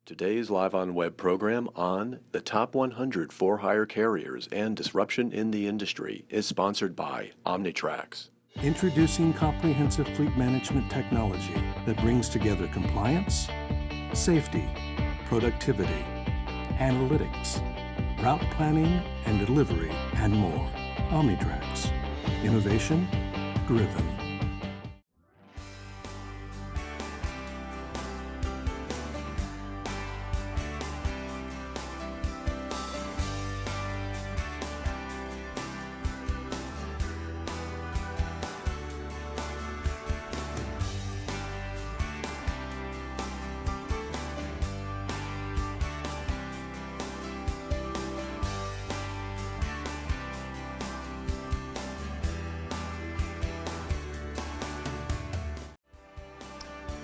Today's Live on Web program on the top 100 for-hire carriers and disruption in the industry is sponsored by Omnitrax. Introducing comprehensive fleet management technology that brings together compliance, safety, productivity, analytics, route planning and delivery, and more. Omnitrax. Innovation driven.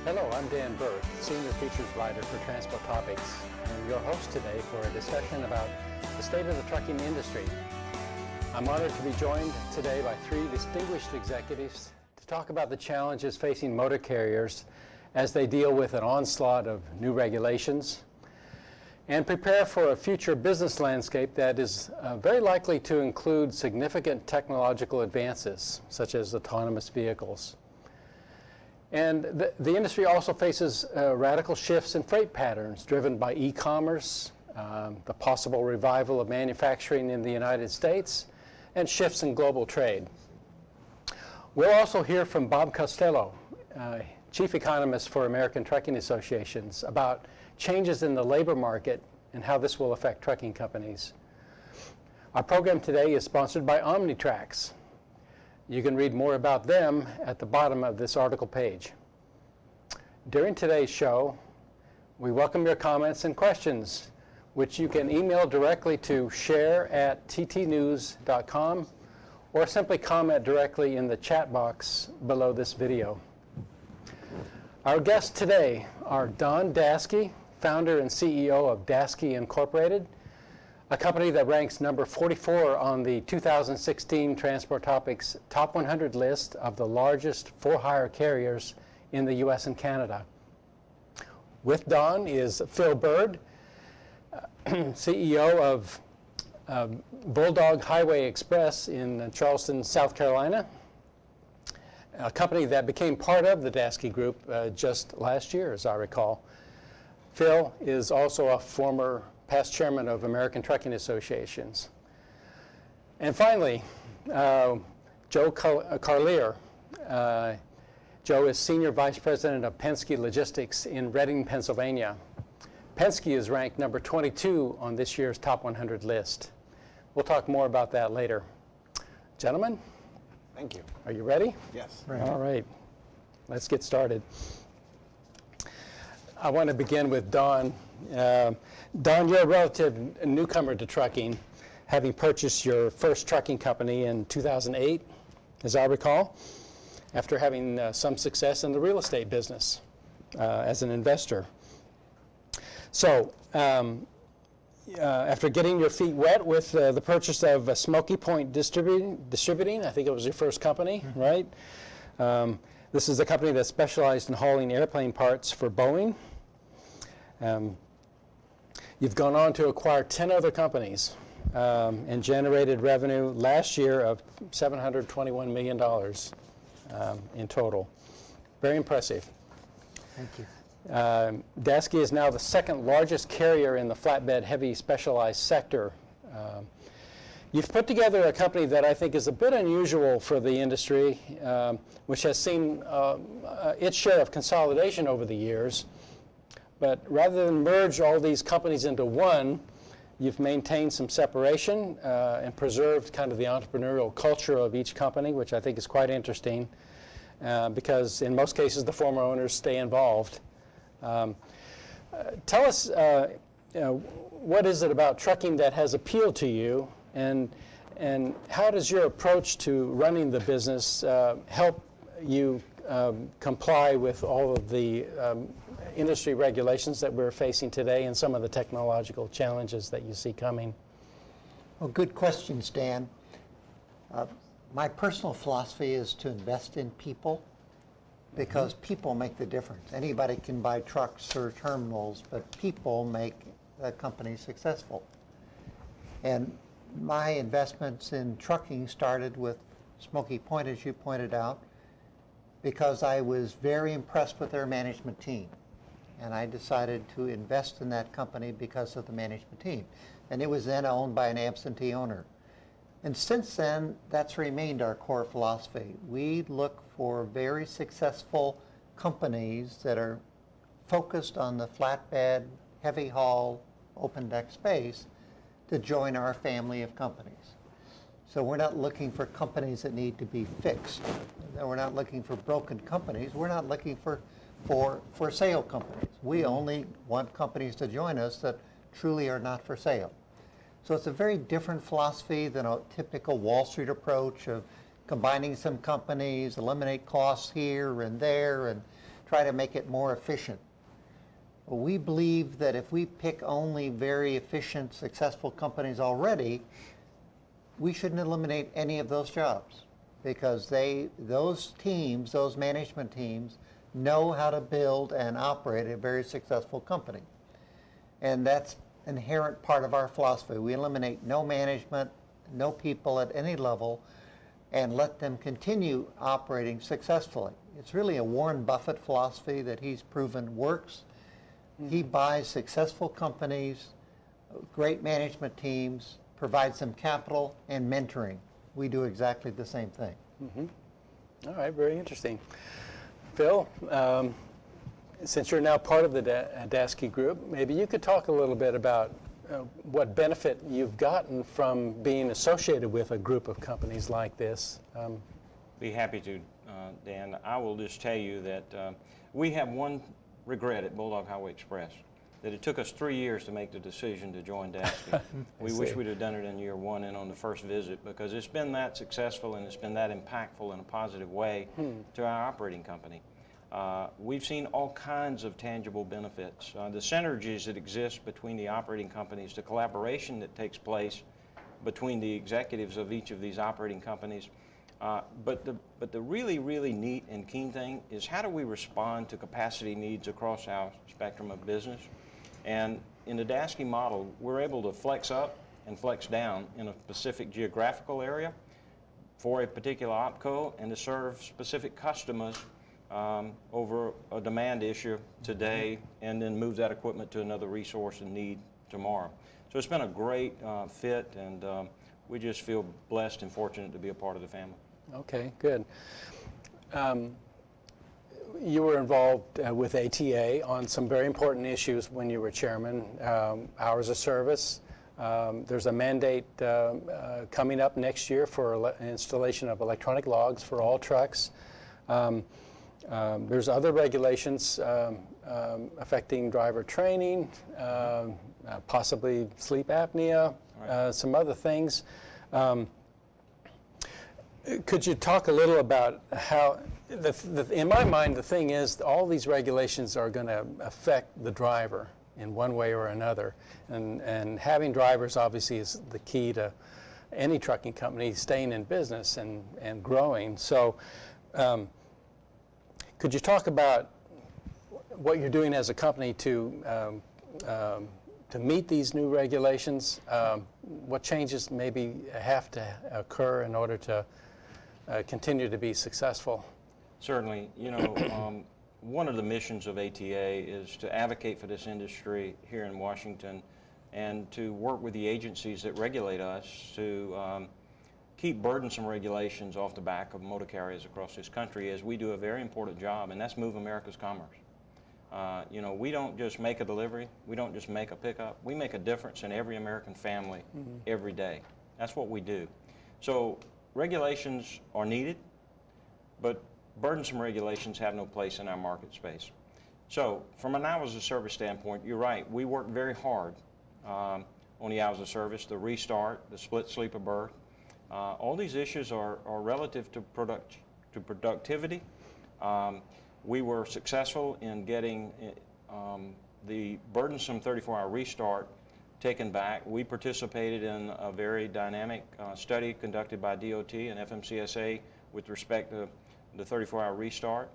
Hello, I'm Dan Burke, Senior Features Writer for Transport Topics, and your host today for a discussion about the state of the trucking industry. I'm honored to be joined today by three distinguished executives to talk about the challenges facing motor carriers as they deal with an onslaught of new regulations and prepare for a future business landscape that is very likely to include significant technological advances, such as autonomous vehicles. And the industry also faces radical shifts in freight patterns driven by e-commerce, the possible revival of manufacturing in the United States, and shifts in global trade. We'll also hear from Bob Costello, Chief Economist for American Trucking Associations, about changes in the labor market and how this will affect trucking companies. Our program today is sponsored by Omnitrax. You can read more about them at the bottom of this article page. During today's show, we welcome your comments and questions, which you can email directly to share@ttnews.com or simply comment directly in the chat box below this video. Our guests today are Don Daskey, founder and CEO of Daskey Incorporated, a company that ranks number 44 on the 2016 Transport Topics Top 100 list of the largest for-hire carriers in the US and Canada. With Don is Phil Bird, CEO of Bulldog Highway Express in Charleston, South Carolina, a company that became part of the Daskey Group just last year, as I recall. Phil is also a former past chairman of American Trucking Associations. And finally, Joe Carlier. Joe is Senior Vice President of Penske Logistics in Reading, Pennsylvania. Penske is ranked number 22 on this year's Top 100 list. We'll talk more about that later. Gentlemen? Thank you. Are you ready? Yes. Right. All right. Let's get started. I want to begin with Don. Don, you're a relative newcomer to trucking, having purchased your first trucking company in 2008, as I recall, after having some success in the real estate business as an investor. So, after getting your feet wet with the purchase of Smoky Point Distributing, I think it was your first company, right? This is a company that specialized in hauling airplane parts for Boeing. You've gone on to acquire 10 other companies and generated revenue last year of $721 million in total. Very impressive. Thank you. Daskey is now the second largest carrier in the flatbed heavy specialized sector. You've put together a company that I think is a bit unusual for the industry, which has seen its share of consolidation over the years. But rather than merge all these companies into one, you've maintained some separation and preserved kind of the entrepreneurial culture of each company, which I think is quite interesting because in most cases the former owners stay involved. Tell us, what is it about trucking that has appealed to you, and how does your approach to running the business help you comply with all of the industry regulations that we're facing today and some of the technological challenges that you see coming? Well, good questions, Dan. My personal philosophy is to invest in people because people make the difference. Anybody can buy trucks or terminals, but people make a company successful. And my investments in trucking started with Smoky Point, as you pointed out, because I was very impressed with their management team. And I decided to invest in that company because of the management team. And it was then owned by an absentee owner. And since then, that's remained our core philosophy. We look for very successful companies that are focused on the flatbed, heavy haul, open deck space to join our family of companies. So we're not looking for companies that need to be fixed. We're not looking for broken companies. We're not looking for sale companies. We only want companies to join us that truly are not for sale. So it's a very different philosophy than a typical Wall Street approach of combining some companies, eliminate costs here and there, and try to make it more efficient. We believe that if we pick only very efficient, successful companies already, we shouldn't eliminate any of those jobs, because those teams, those management teams, know how to build and operate a very successful company. And that's an inherent part of our philosophy. We eliminate no management, no people at any level, and let them continue operating successfully. It's really a Warren Buffett philosophy that he's proven works. He buys successful companies, great management teams, provides them capital and mentoring. We do exactly the same thing. All right, very interesting. Phil, since you're now part of the Dasky Group, maybe you could talk a little bit about what benefit you've gotten from being associated with a group of companies like this. Be happy to, Dan. I will just tell you that we have one regret at Bulldog Highway Express, that it took us 3 years to make the decision to join Dasky. We wish we'd have done it in year one and on the first visit, because it's been that successful and it's been that impactful in a positive way to our operating company. We've seen all kinds of tangible benefits. The synergies that exist between the operating companies, the collaboration that takes place between the executives of each of these operating companies. But the really, really neat and keen thing is, how do we respond to capacity needs across our spectrum of business? And in the Dasky model, we're able to flex up and flex down in a specific geographical area for a particular opco and to serve specific customers over a demand issue today, and then move that equipment to another resource and need tomorrow. So it's been a great fit, and we just feel blessed and fortunate to be a part of the family. Okay, good. You were involved with ATA on some very important issues when you were chairman. Hours of service. There's a mandate coming up next year for installation of electronic logs for all trucks. There's other regulations affecting driver training, possibly sleep apnea, some other things. Could you talk a little about how, in my mind, the thing is, all these regulations are going to affect the driver in one way or another. And having drivers obviously is the key to any trucking company staying in business and growing. So could you talk about what you're doing as a company to meet these new regulations? What changes maybe have to occur in order to continue to be successful? Certainly. You know, one of the missions of ATA is to advocate for this industry here in Washington, and to work with the agencies that regulate us to keep burdensome regulations off the back of motor carriers across this country, as we do a very important job, and that's move America's commerce. You know, we don't just make a delivery, we don't just make a pickup, we make a difference in every American family every day. That's what we do. So regulations are needed, but burdensome regulations have no place in our market space. So from an hours of service standpoint, you're right, we work very hard on the hours of service, the restart, the split sleeper berth. All these issues are relative to productivity. We were successful in getting the burdensome 34-hour restart taken back. We participated in a very dynamic study conducted by DOT and FMCSA with respect to the 34-hour restart.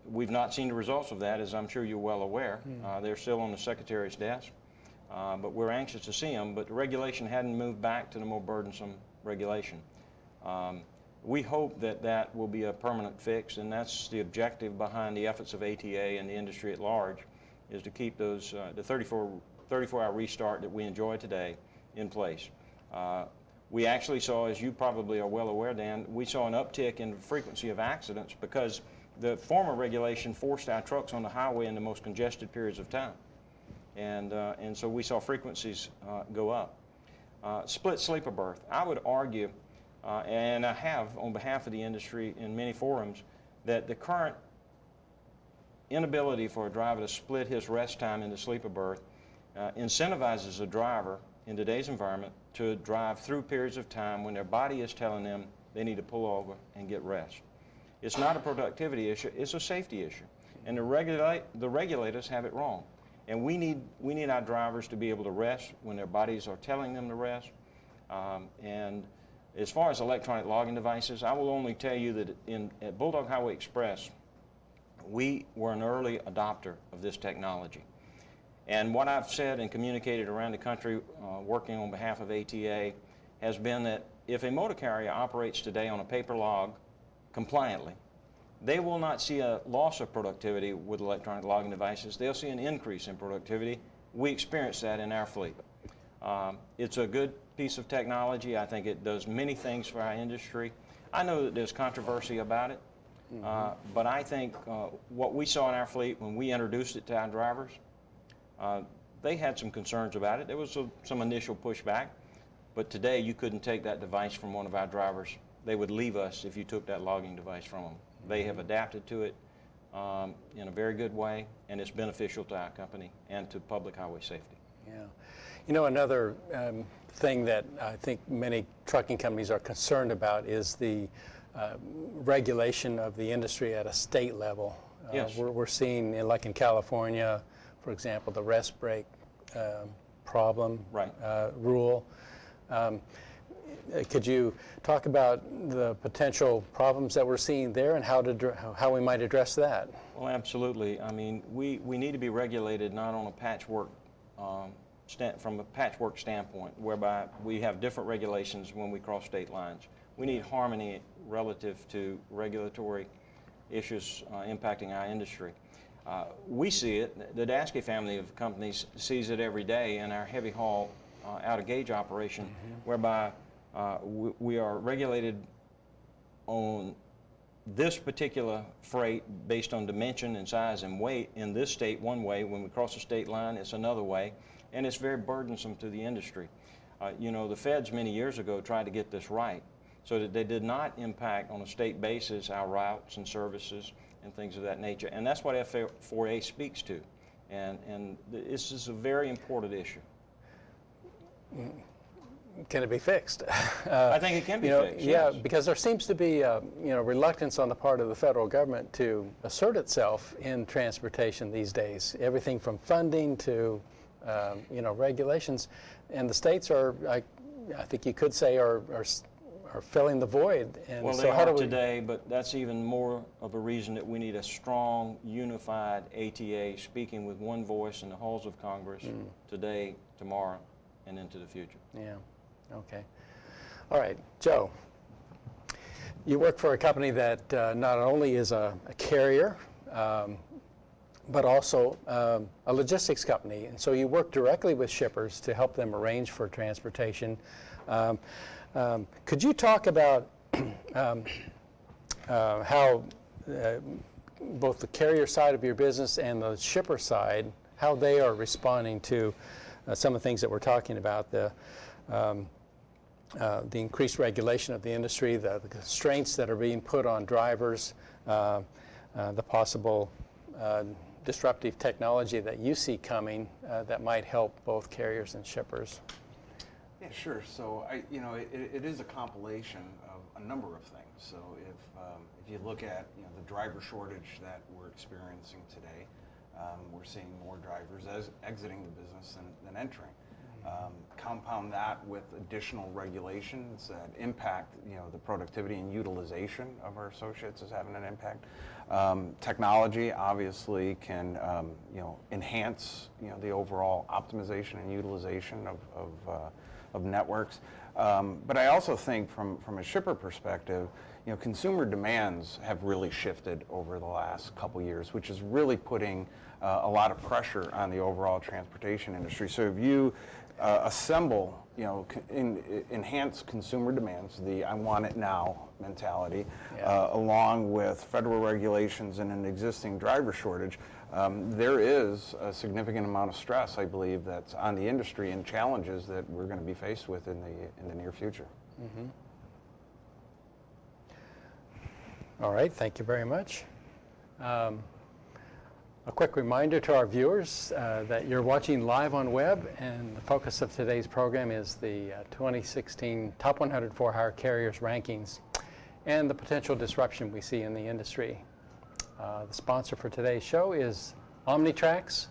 We've not seen the results of that, as I'm sure you're well aware. They're still on the Secretary's desk, but we're anxious to see them. But the regulation hadn't moved back to the more burdensome regulation. We hope that that will be a permanent fix, and that's the objective behind the efforts of ATA and the industry at large, is to keep those the 34-hour restart that we enjoy today in place. We actually saw, as you probably are well aware, Dan, we saw an uptick in the frequency of accidents because the former regulation forced our trucks on the highway in the most congested periods of time. And so we saw frequencies go up. Split sleeper berth. I would argue, and I have on behalf of the industry in many forums, that the current inability for a driver to split his rest time into sleeper berth incentivizes a driver in today's environment to drive through periods of time when their body is telling them they need to pull over and get rest. It's not a productivity issue, it's a safety issue. And the regulators have it wrong. And we need our drivers to be able to rest when their bodies are telling them to rest. And as far as electronic logging devices, I will only tell you that at Bulldog Highway Express, we were an early adopter of this technology. And what I've said and communicated around the country working on behalf of ATA has been that if a motor carrier operates today on a paper log compliantly, they will not see a loss of productivity with electronic logging devices. They'll see an increase in productivity. We experience that in our fleet. It's a good piece of technology. I think it does many things for our industry. I know that there's controversy about it, but I think what we saw in our fleet when we introduced it to our drivers, they had some concerns about it. There was some initial pushback, but today you couldn't take that device from one of our drivers. They would leave us if you took that logging device from them. They have adapted to it in a very good way, and it's beneficial to our company and to public highway safety. Yeah. You know, another thing that I think many trucking companies are concerned about is the regulation of the industry at a state level. Yes. We're seeing, like in California, for example, the rest break problem Right. Rule. Could you talk about the potential problems that we're seeing there and how we might address that? Well, absolutely. I mean, we need to be regulated not on a patchwork, from a patchwork standpoint, whereby we have different regulations when we cross state lines. We need harmony relative to regulatory issues impacting our industry. We see it, the Dasky family of companies sees it every day in our heavy haul out-of-gauge operation, whereby we are regulated on this particular freight based on dimension and size and weight in this state one way. When we cross the state line, it's another way, and it's very burdensome to the industry. You know, the feds many years ago tried to get this right so that they did not impact on a state basis our routes and services and things of that nature. And that's what F4A speaks to. And this is a very important issue. Can it be fixed? I think it can be fixed, Yeah, yes. because there seems to be reluctance on the part of the federal government to assert itself in transportation these days. Everything from funding to regulations, and the states are, I think you could say, are filling the void. And Well, so they how do are we, today, but that's even more of a reason that we need a strong, unified ATA speaking with one voice in the halls of Congress today, tomorrow, and into the future. Yeah. Okay. All right, Joe. You work for a company that not only is a carrier, but also a logistics company, and so you work directly with shippers to help them arrange for transportation. Could you talk about how both the carrier side of your business and the shipper side, how they are responding to some of the things that we're talking about, the increased regulation of the industry, the constraints that are being put on drivers, the possible disruptive technology that you see coming that might help both carriers and shippers? Yeah, sure. So it is a compilation of a number of things. So if you look at the driver shortage that we're experiencing today, we're seeing more drivers exiting the business than entering. Compound that with additional regulations that impact, the productivity and utilization of our associates is having an impact. Technology obviously can, enhance, the overall optimization and utilization of networks. But I also think from a shipper perspective, consumer demands have really shifted over the last couple years, which is really putting a lot of pressure on the overall transportation industry. So if you assemble, enhance consumer demands, the I want it now mentality, along with federal regulations and an existing driver shortage, there is a significant amount of stress, I believe, that's on the industry and challenges that we're going to be faced with in the near future. Mm-hmm. All right, thank you very much. A quick reminder to our viewers that you're watching Live on Web, and the focus of today's program is the 2016 Top 100 For-Hire Carriers rankings and the potential disruption we see in the industry. The sponsor for today's show is Omnitrax.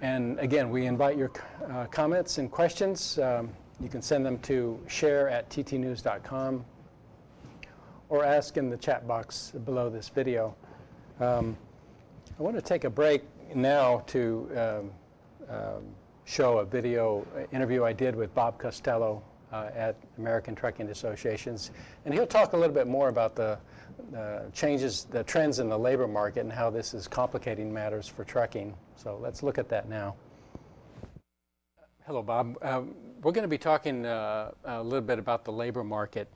And again, we invite your comments and questions. You can send them to share@ttnews.com or ask in the chat box below this video. I want to take a break now to show a video interview I did with Bob Costello at American Trucking Associations, and he'll talk a little bit more about the changes, the trends in the labor market and how this is complicating matters for trucking. So let's look at that now. Hello, Bob. We're going to be talking a little bit about the labor market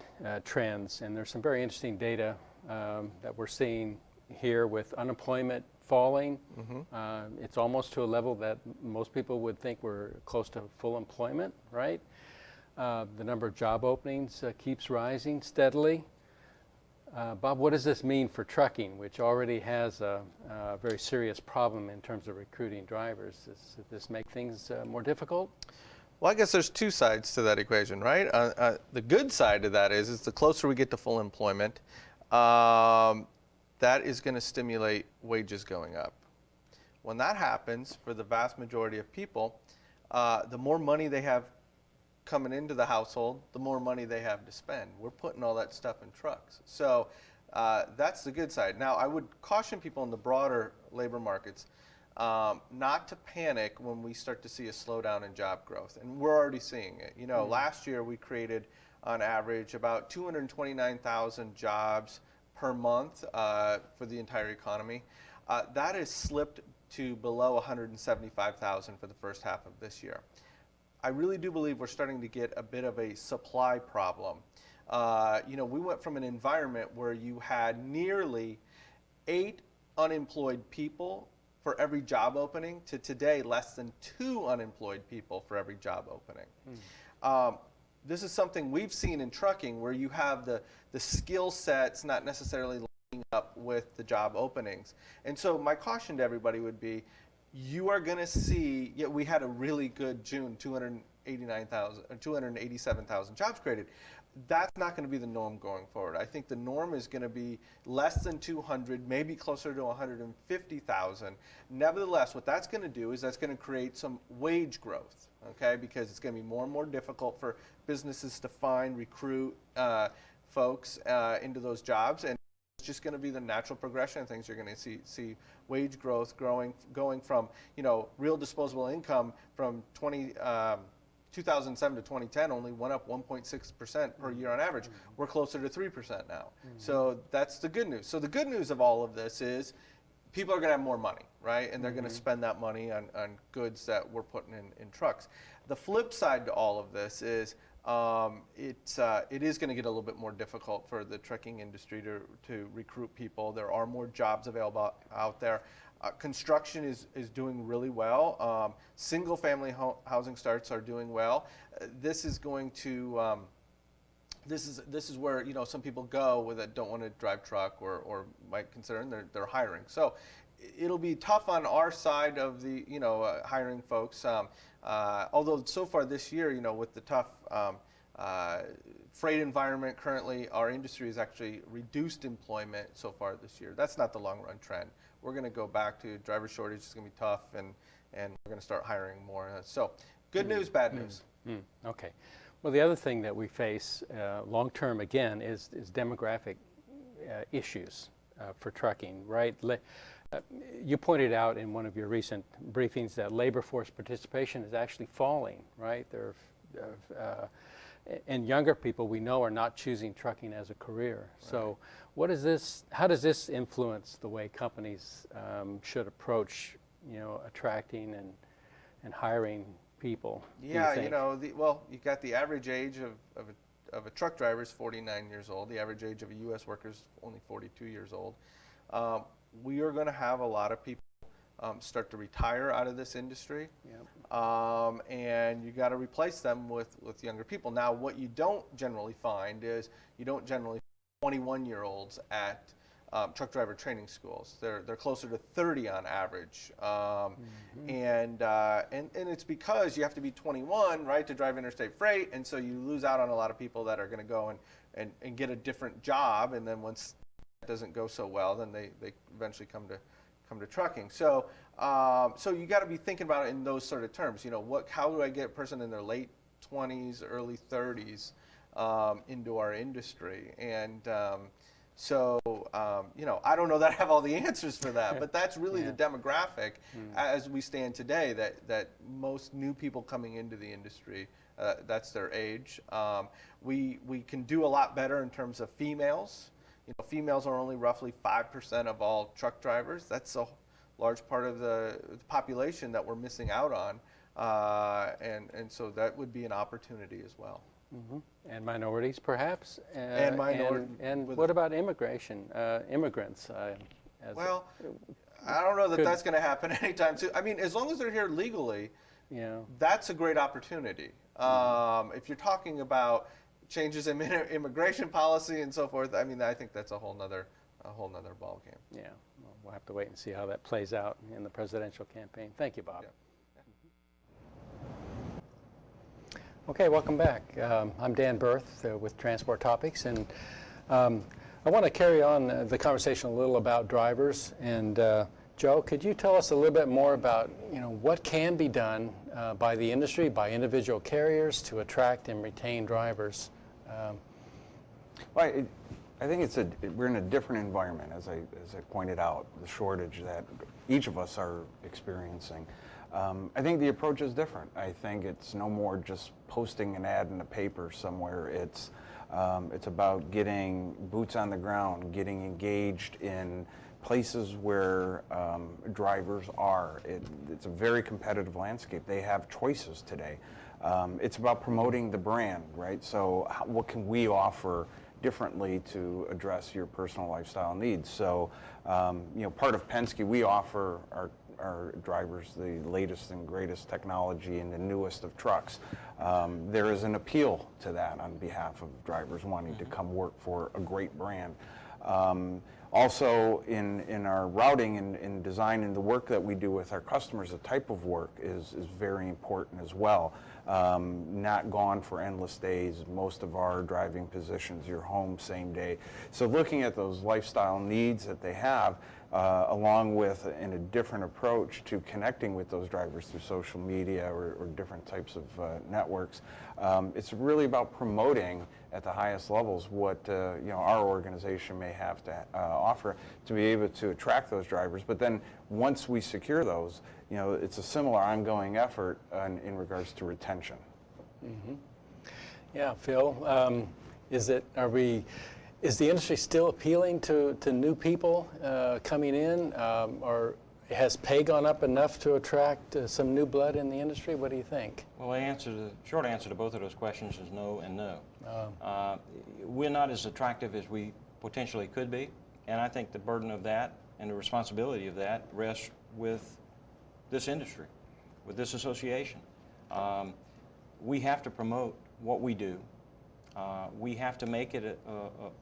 trends, and there's some very interesting data that we're seeing here with unemployment falling. Mm-hmm. It's almost to a level that most people would think we're close to full employment, right? The number of job openings keeps rising steadily. Bob, what does this mean for trucking, which already has a very serious problem in terms of recruiting drivers? Does this make things more difficult? Well, I guess there's two sides to that equation, right? The good side of that is the closer we get to full employment, that is going to stimulate wages going up. When that happens, for the vast majority of people, the more money they have coming into the household, the more money they have to spend. We're putting all that stuff in trucks. So that's the good side. Now, I would caution people in the broader labor markets not to panic when we start to see a slowdown in job growth. And we're already seeing it. Last year we created, on average, about 229,000 jobs per month for the entire economy. That has slipped to below 175,000 for the first half of this year. I really do believe we're starting to get a bit of a supply problem. We went from an environment where you had nearly 8 unemployed people for every job opening to today less than 2 unemployed people for every job opening. This is something we've seen in trucking where you have the skill sets not necessarily lining up with the job openings. And so my caution to everybody would be, you are going to see, we had a really good June, 287,000 jobs created. That's not going to be the norm going forward. I think the norm is going to be less than 200, maybe closer to 150,000. Nevertheless, what that's going to do is that's going to create some wage growth, okay? Because it's going to be more and more difficult for businesses to recruit folks into those jobs, and it's just going to be the natural progression of things. You're going to see wage growth going from real disposable income from 2007 to 2010 only went up 1.6% per year on average. We're closer to 3% now. So that's the good news. So the good news of all of this is people are going to have more money, right? And they're going to spend that money on goods that we're putting in trucks. The flip side to all of this is it is going to get a little bit more difficult for the trucking industry to recruit people. There are more jobs available out there. Construction is doing really well. Single-family housing starts are doing well. This is going to this is where some people go that don't want to drive truck or might consider, and they're hiring. So it'll be tough on our side of the hiring folks. Although so far this year, with the tough freight environment currently, our industry has actually reduced employment so far this year. That's not the long-run trend. We're going to go back to driver shortage. It's going to be tough, and we're going to start hiring more. So Good news, bad news. Okay. Well, the other thing that we face long term again is demographic issues for trucking, right? You pointed out in one of your recent briefings that labor force participation is actually falling, right? And younger people we know are not choosing trucking as a career. Right. So what is this, how does this influence the way companies should approach, attracting and hiring people? Yeah, well, you got the average age of a truck driver is 49 years old. The average age of a U.S. worker is only 42 years old. We are going to have a lot of people start to retire out of this industry. Yep. And you got to replace them with younger people. Now, what you don't generally find is you don't generally find 21-year-olds at truck driver training schools. They're closer to 30 on average. And it's because you have to be 21, right, to drive interstate freight, and so you lose out on a lot of people that are going to go and get a different job, and then once it doesn't go so well, then they eventually come to trucking. So so you got to be thinking about it in those sort of terms. How do I get a person in their late 20s, early 30s into our industry? And so I don't know that I have all the answers for that, but that's really the demographic as we stand today. That most new people coming into the industry, that's their age. We can do a lot better in terms of females. Females are only roughly 5% of all truck drivers. That's a large part of the population that we're missing out on, and so that would be an opportunity as well. Mm-hmm. And minorities, perhaps. And minorities. And what about immigration? Immigrants. Well, I don't know that that's going to happen anytime soon. I mean, as long as they're here legally, that's a great opportunity. If you're talking about changes in immigration policy and so forth, I mean, I think that's a whole nother ball game. Yeah, well, we'll have to wait and see how that plays out in the presidential campaign. Thank you, Bob. Yeah. Okay, welcome back. I'm Dan Berth with Transport Topics, and I want to carry on the conversation a little about drivers. And Joe, could you tell us a little bit more about what can be done by the industry, by individual carriers to attract and retain drivers? Well, I think we're in a different environment, as I pointed out, the shortage that each of us are experiencing. I think the approach is different. I think it's no more just posting an ad in the paper somewhere. It's about getting boots on the ground, getting engaged in places where drivers are. It's a very competitive landscape. They have choices today. It's about promoting the brand, right? So what can we offer differently to address your personal lifestyle needs? So, part of Penske, we offer our drivers the latest and greatest technology and the newest of trucks. There is an appeal to that on behalf of drivers wanting to come work for a great brand. Also, in our routing and design and the work that we do with our customers, the type of work is very important as well. Not gone for endless days. Most of our driving positions, you're home same day. So looking at those lifestyle needs that they have, along with a different approach to connecting with those drivers through social media or different types of networks, it's really about promoting at the highest levels what our organization may have to offer to be able to attract those drivers. But then once we secure those, it's a similar ongoing effort in regards to retention. Mm-hmm. Yeah, Phil, is the industry still appealing to new people coming in, or has pay gone up enough to attract some new blood in the industry? What do you think? Well, the short answer to both of those questions is no and no. We're not as attractive as we potentially could be, and I think the burden of that and the responsibility of that rests with this industry, with this association. We have to promote what we do. We have to make it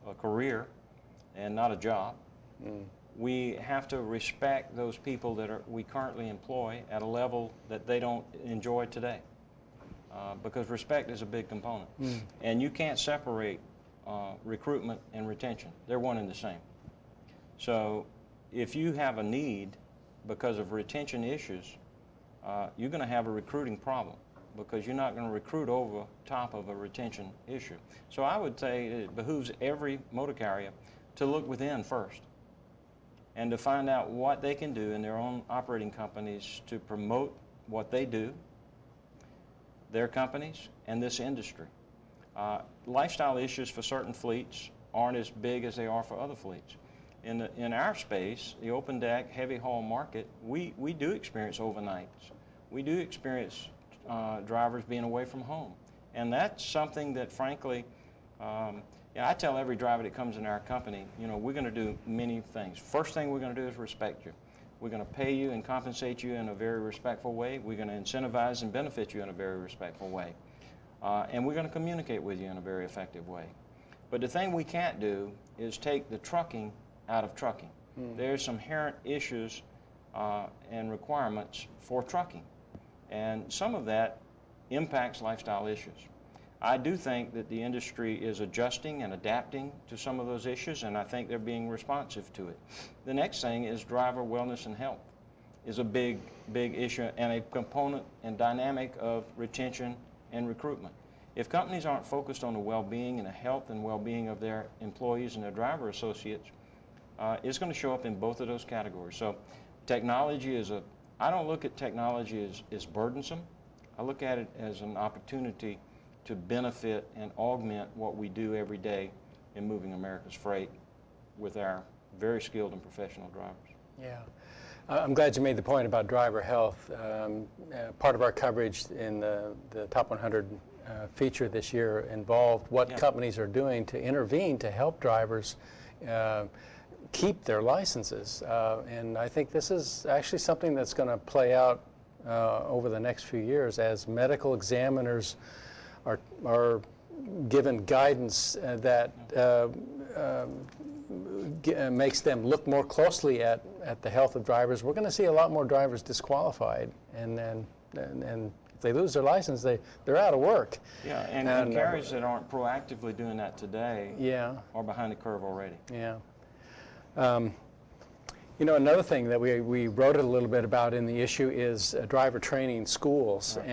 a career and not a job. We have to respect those people that we currently employ at a level that they don't enjoy today, because respect is a big component. And you can't separate recruitment and retention. They're one and the same. So if you have a need because of retention issues, you're going to have a recruiting problem, because you're not going to recruit over top of a retention issue. So I would say it behooves every motor carrier to look within first and to find out what they can do in their own operating companies to promote what they do, their companies, and this industry. Lifestyle issues for certain fleets aren't as big as they are for other fleets. In our space, the open deck, heavy haul market, we do experience overnights. We do experience drivers being away from home. And that's something that, frankly, I tell every driver that comes in our company, you know, we're going to do many things. First thing we're going to do is respect you. We're going to pay you and compensate you in a very respectful way. We're going to incentivize and benefit you in a very respectful way. And we're going to communicate with you in a very effective way. But the thing we can't do is take the trucking out of trucking. There's some inherent issues and requirements for trucking. And some of that impacts lifestyle issues. I do think that the industry is adjusting and adapting to some of those issues, and I think they're being responsive to it. The next thing is driver wellness and health is a big issue and a component and dynamic of retention and recruitment. If companies aren't focused on the well-being and the health and well-being of their employees and their driver associates, it's going to show up in both of those categories. So technology I don't look at technology as burdensome. I look at it as an opportunity to benefit and augment what we do every day in moving America's freight with our very skilled and professional drivers. Yeah. I'm glad you made the point about driver health. Part of our coverage in the Top 100 feature this year involved what companies are doing to intervene to help drivers keep their licenses. And I think this is actually something that's going to play out over the next few years as medical examiners are given guidance that makes them look more closely at the health of drivers. We're going to see a lot more drivers disqualified, and if they lose their license, they're out of work. Yeah, and carriers that aren't proactively doing that today are behind the curve already. Yeah. You know, another thing that we wrote a little bit about in the issue is driver training schools, right,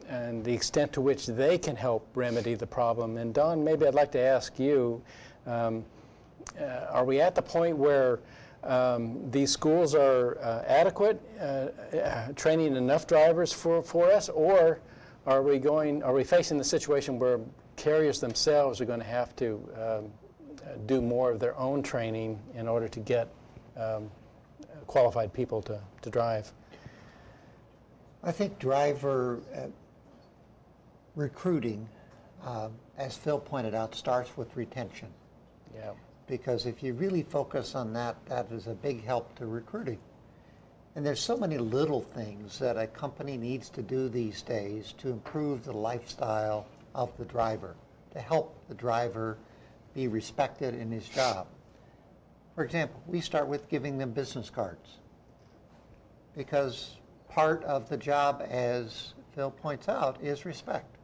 and the extent to which they can help remedy the problem. And Don, maybe I'd like to ask you, are we at the point where these schools are adequate, training enough drivers for us, or are we facing the situation where carriers themselves are going to have to do more of their own training in order to get qualified people to drive? I think driver recruiting, as Phil pointed out, starts with retention. Yeah. Because if you really focus on that, that is a big help to recruiting. And there's so many little things that a company needs to do these days to improve the lifestyle of the driver, to help the driver be respected in his job. For example, we start with giving them business cards, because part of the job, as Phil points out, is respect.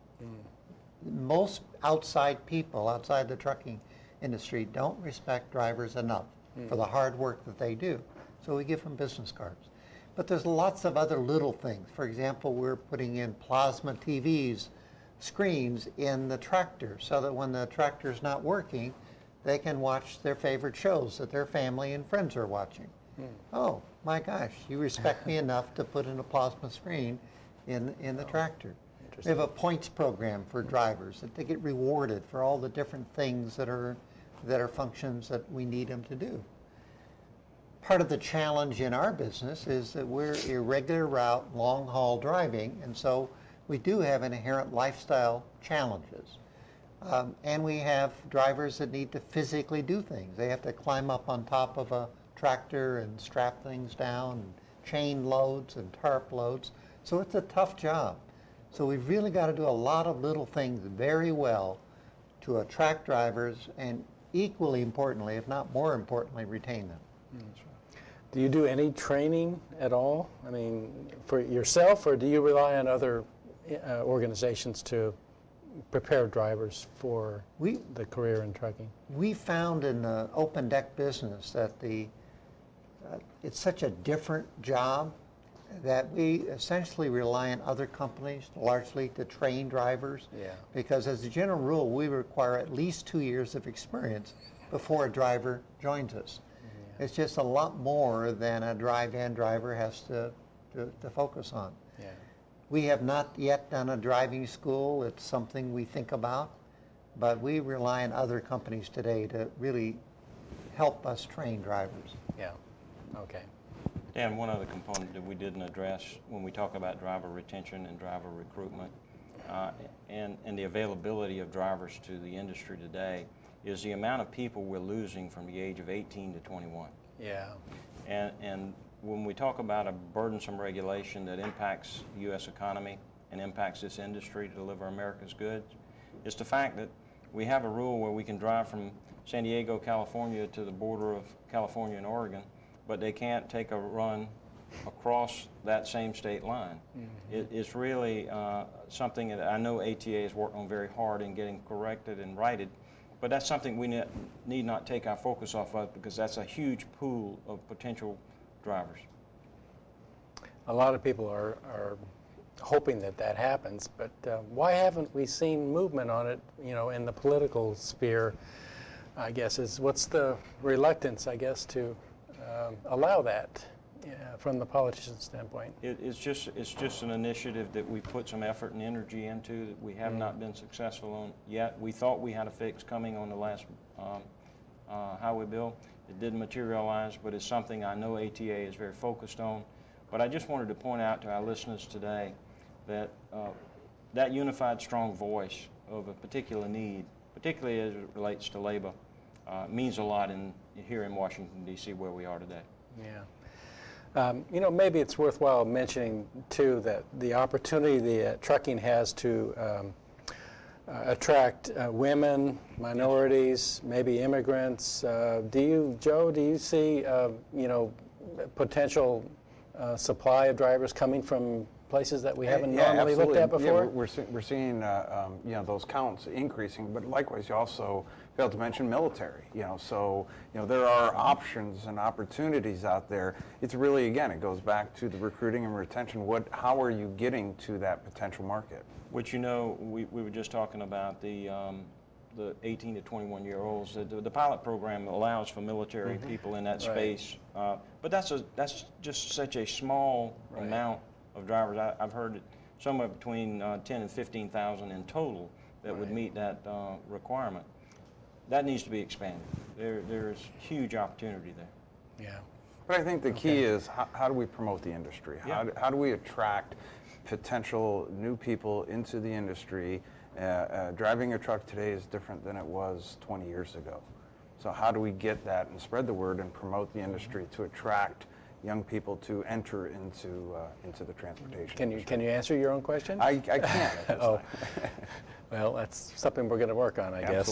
Most outside people, outside the trucking industry, don't respect drivers enough for the hard work that they do. So we give them business cards. But there's lots of other little things. For example, we're putting in plasma TVs, screens in the tractor, so that when the tractor's not working, they can watch their favorite shows that their family and friends are watching. Oh my gosh, you respect me enough to put in a plasma screen in the tractor. We have a points program for drivers that they get rewarded for all the different things that are functions that we need them to do. Part of the challenge in our business is that we're irregular route, long haul driving, and so we do have inherent lifestyle challenges. And we have drivers that need to physically do things. They have to climb up on top of a tractor and strap things down, and chain loads and tarp loads. So it's a tough job. So we've really got to do a lot of little things very well to attract drivers and, equally importantly, if not more importantly, retain them. Do you do any training at all? I mean, for yourself, or do you rely on other organizations to prepare drivers for the career in trucking? We found in the open deck business that it's such a different job, that we essentially rely on other companies largely to train drivers. Yeah. Because as a general rule, we require at least 2 years of experience before a driver joins us. It's just a lot more than a drive-in driver has to focus on. Yeah. We have not yet done a driving school. It's something we think about, but we rely on other companies today to really help us train drivers. Yeah. Okay. And one other component that we didn't address when we talk about driver retention and driver recruitment and the availability of drivers to the industry today is the amount of people we're losing from the age of 18 to 21. Yeah. And when we talk about a burdensome regulation that impacts the U.S. economy and impacts this industry to deliver America's goods, it's the fact that we have a rule where we can drive from San Diego, California to the border of California and Oregon, but they can't take a run across that same state line. It's really something that I know ATA has worked on very hard in getting corrected and righted, but that's something we need not take our focus off of, because that's a huge pool of potential drivers. A lot of people are hoping that that happens, but why haven't we seen movement on it, you know, in the political sphere, I guess, what's the reluctance, I guess, to allow that from the politician's standpoint? It's just an initiative that we put some effort and energy into that we have not been successful on yet. We thought we had a fix coming on the last highway bill. It didn't materialize, but it's something I know ATA is very focused on. But I just wanted to point out to our listeners today that that unified, strong voice of a particular need, particularly as it relates to labor, means a lot here in Washington, D.C., where we are today. Yeah. You know, maybe it's worthwhile mentioning, too, that the opportunity that trucking has to attract women, minorities, maybe immigrants. Joe, do you see, you know, potential supply of drivers coming from places that we haven't normally looked at before? Yeah, we're seeing you know, those counts increasing, but likewise you also failed to mention military. You know, so you know, there are options and opportunities out there. It's really, again, it goes back to the recruiting and retention. How are you getting to that potential market? Which, you know, we were just talking about the 18 to 21-year-olds. The pilot program allows for military people in that space, but that's just such a small amount of drivers. I've heard it somewhere between 10 and 15,000 in total that would meet that requirement. That needs to be expanded. There's huge opportunity there. Yeah. But I think the key is how do we promote the industry? How do we attract potential new people into the industry? Driving a truck today is different than it was 20 years ago. So how do we get that and spread the word and promote the industry to attract young people to enter into the transportation industry? Can you answer your own question? I can't. Oh, well, that's something we're going to work on, I guess,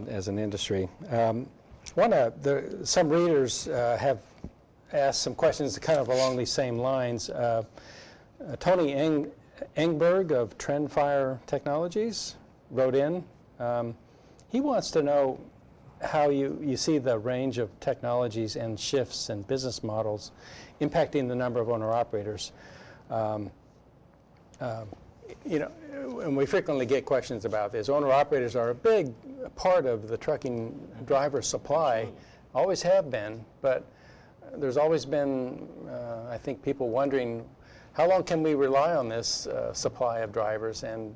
as an industry. Some readers have asked some questions kind of along these same lines. Tony Engberg of Trendfire Technologies wrote in. He wants to know how you see the range of technologies and shifts and business models impacting the number of owner-operators. You know, and we frequently get questions about this. Owner-operators are a big part of the trucking driver supply, always have been, but there's always been, I think, people wondering, how long can we rely on this supply of drivers? And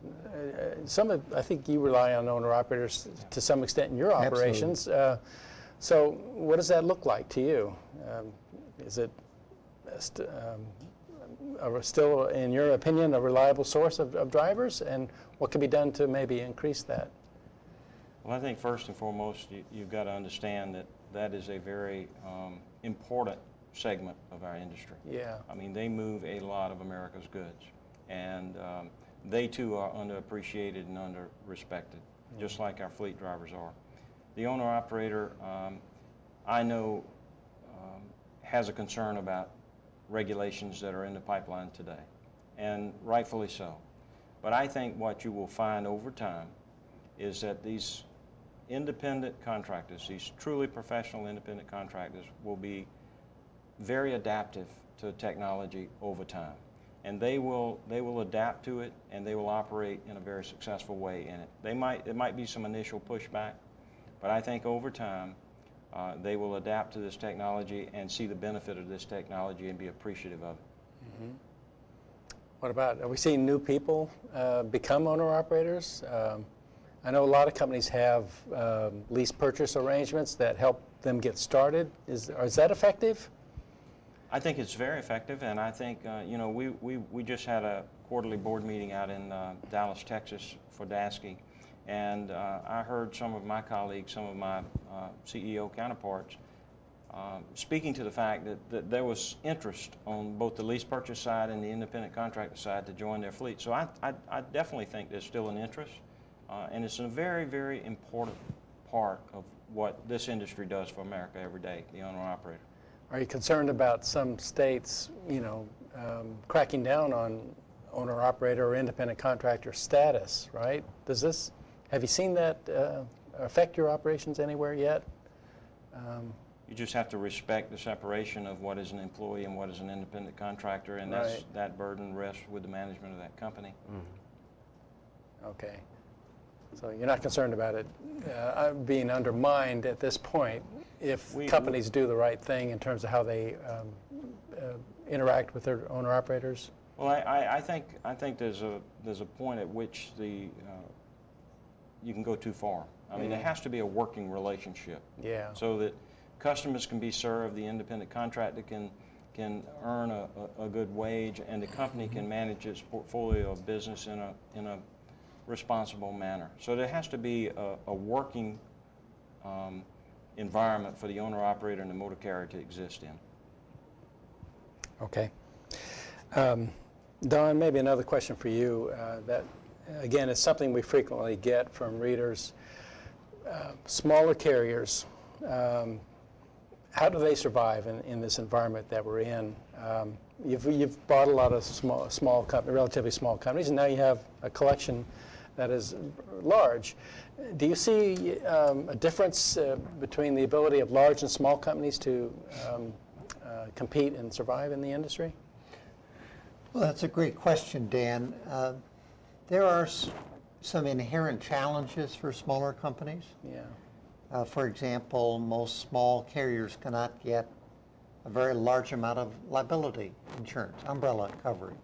I think you rely on owner-operators to some extent in your operations. So what does that look like to you? Is it still, in your opinion, a reliable source of drivers? And what can be done to maybe increase that? Well, I think first and foremost, you've got to understand that that is a very important segment of our industry. Yeah. I mean, they move a lot of America's goods, and they too are underappreciated and under-respected, just like our fleet drivers are. The owner-operator, I know, has a concern about regulations that are in the pipeline today, and rightfully so. But I think what you will find over time is that these independent contractors, these truly professional independent contractors, will be very adaptive to technology over time. And they will adapt to it, and they will operate in a very successful way in it. It might be some initial pushback, but I think over time they will adapt to this technology and see the benefit of this technology and be appreciative of it. Mm-hmm. What about, are we seeing new people become owner-operators? I know a lot of companies have lease purchase arrangements that help them get started. Is that effective? I think it's very effective, and I think, you know, we just had a quarterly board meeting out in Dallas, Texas for DASKI, and I heard some of my colleagues, some of my CEO counterparts, speaking to the fact that there was interest on both the lease purchase side and the independent contractor side to join their fleet. So I definitely think there's still an interest, and it's a very, very important part of what this industry does for America every day, the owner-operator. Are you concerned about some states, you know, cracking down on owner-operator or independent contractor status, right? Have you seen that affect your operations anywhere yet? You just have to respect the separation of what is an employee and what is an independent contractor, and Right. that burden rests with the management of that company. Mm-hmm. Okay. So you're not concerned about it being undermined at this point if companies do the right thing in terms of how they interact with their owner-operators? Well, I think there's a point at which you can go too far. I mean, there has to be a working relationship. Yeah. So that customers can be served, the independent contractor can earn a good wage, and the company can manage its portfolio of business in a responsible manner. So there has to be a working environment for the owner-operator and the motor carrier to exist in. Okay. Don, maybe another question for you that, again, is something we frequently get from readers. Smaller carriers, how do they survive in this environment that we're in? You've bought a lot of small companies, relatively small companies, and now you have a collection that is large. Do you see a difference between the ability of large and small companies to compete and survive in the industry? Well, that's a great question, Dan. There are some inherent challenges for smaller companies. Yeah. For example, most small carriers cannot get a very large amount of liability insurance, umbrella coverage,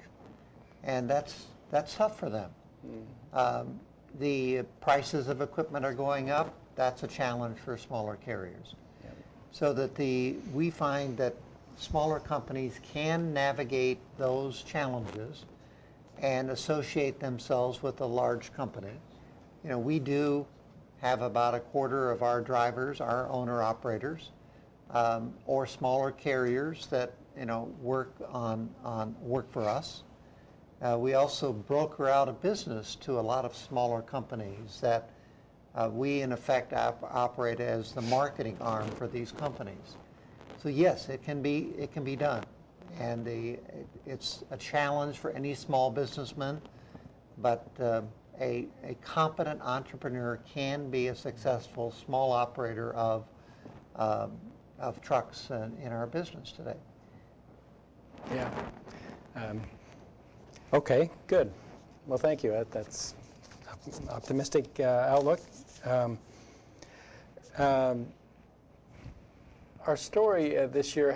and that's tough for them. The prices of equipment are going up. That's a challenge for smaller carriers. Yeah. So that we find that smaller companies can navigate those challenges and associate themselves with a large company. You know, we do have about a quarter of our drivers are owner-operators or smaller carriers that, you know, work for us. We also broker out a business to a lot of smaller companies that we in effect operate as the marketing arm for these companies. So yes, it can be done, and it's a challenge for any small businessman, but a competent entrepreneur can be a successful small operator of trucks in our business today. Yeah. Okay, good. Well, thank you. That's optimistic outlook. Our story this year,